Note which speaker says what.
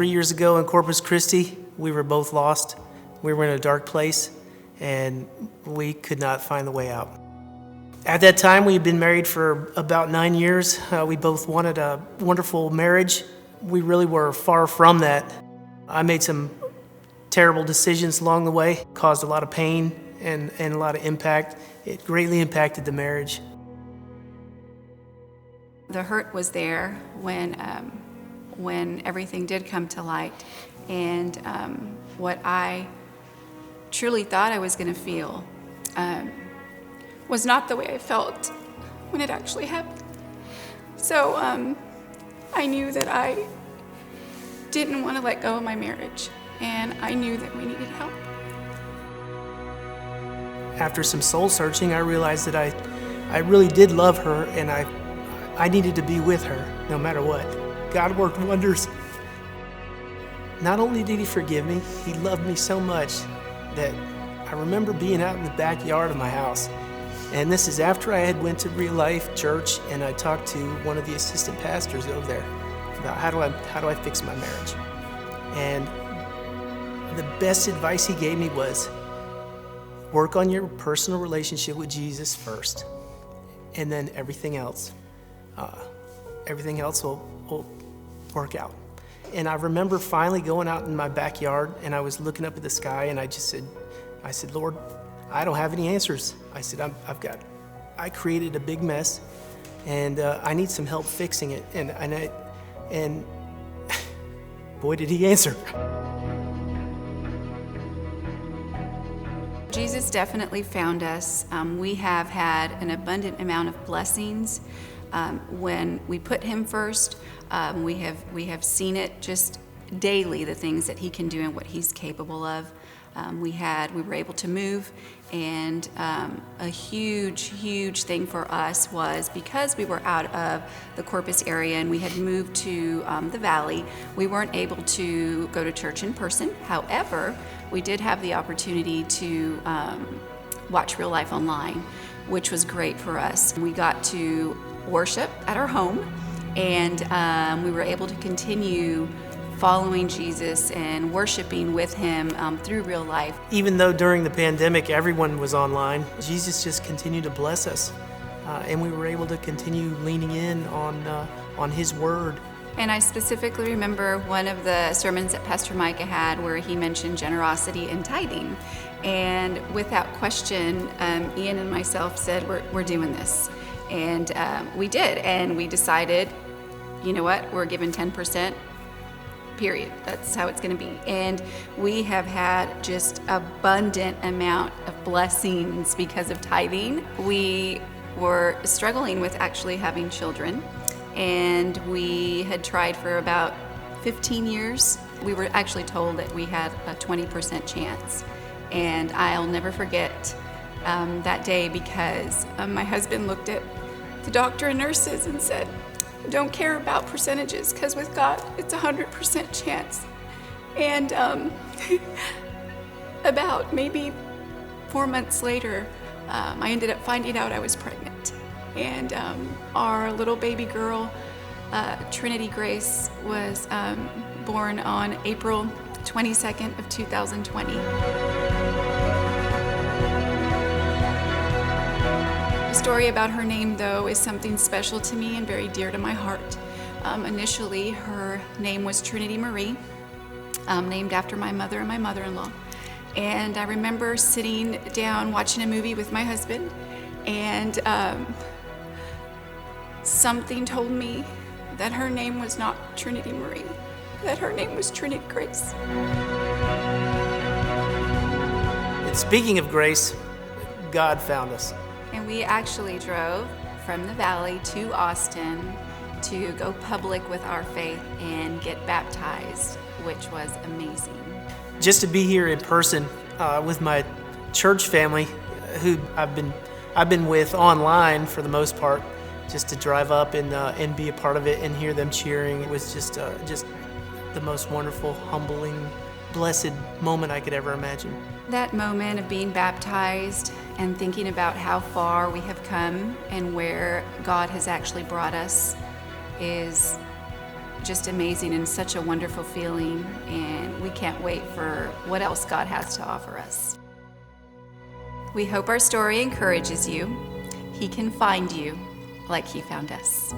Speaker 1: 3 years ago in Corpus Christi, we were both lost. We were in a dark place, and we could not find the way out. At that time, we had been married for about 9 years. We both wanted a wonderful marriage. We really were far from that. I made some terrible decisions along the way, caused a lot of pain and a lot of impact. It greatly impacted the marriage.
Speaker 2: The hurt was there when everything did come to light, and what I truly thought I was going to feel was not the way I felt when it actually happened. So I knew that I didn't want to let go of my marriage, and I knew that we needed help.
Speaker 1: After some soul searching, I realized that I really did love her, and I needed to be with her no matter what. God worked wonders. Not only did he forgive me, he loved me so much that I remember being out in the backyard of my house. And this is after I had went to Real Life Church, and I talked to one of the assistant pastors over there about how do I fix my marriage. And the best advice he gave me was, work on your personal relationship with Jesus first, and then everything else will work out. And I remember finally going out in my backyard, and I was looking up at the sky, and I said, Lord, I don't have any answers. I said, I created a big mess, and I need some help fixing it. And boy, did he answer.
Speaker 2: Jesus definitely found us. We have had an abundant amount of blessings when we put him first. We have seen it just daily, the things that he can do and what he's capable of. We were able to move, and a huge thing for us was because we were out of the Corpus area and we had moved to the Valley, we weren't able to go to church in person. However, we did have the opportunity to watch Real Life online, which was great for us. We got to worship at our home, and we were able to continue following Jesus and worshiping with him through Real Life.
Speaker 1: Even though during the pandemic everyone was online, Jesus just continued to bless us, and we were able to continue leaning in on his word.
Speaker 2: And I specifically remember one of the sermons that Pastor Micah had where he mentioned generosity and tithing. And without question, Ian and myself said, we're doing this. And we did, and we decided, you know what, we're giving 10%. Period. That's how it's going to be. And we have had just abundant amount of blessings because of tithing. We were struggling with actually having children, and we had tried for about 15 years. We were actually told that we had a 20% chance. And I'll never forget that day because my husband looked at the doctor and nurses and said, don't care about percentages, because with God, it's 100% chance. And about maybe 4 months later, I ended up finding out I was pregnant. And our little baby girl, Trinity Grace, was born on April 22nd of 2020. The story about her name, though, is something special to me and very dear to my heart. Initially, her name was Trinity Marie, named after my mother and my mother-in-law. And I remember sitting down watching a movie with my husband, and something told me that her name was not Trinity Marie, that her name was Trinity Grace.
Speaker 1: And speaking of grace, God found us.
Speaker 2: And we actually drove from the Valley to Austin to go public with our faith and get baptized, which was amazing.
Speaker 1: Just to be here in person with my church family, who I've been with online for the most part, just to drive up and be a part of it and hear them cheering. It was just the most wonderful, humbling, blessed moment I could ever imagine.
Speaker 2: That moment of being baptized and thinking about how far we have come and where God has actually brought us is just amazing and such a wonderful feeling, and we can't wait for what else God has to offer us. We hope our story encourages you. He can find you like He found us.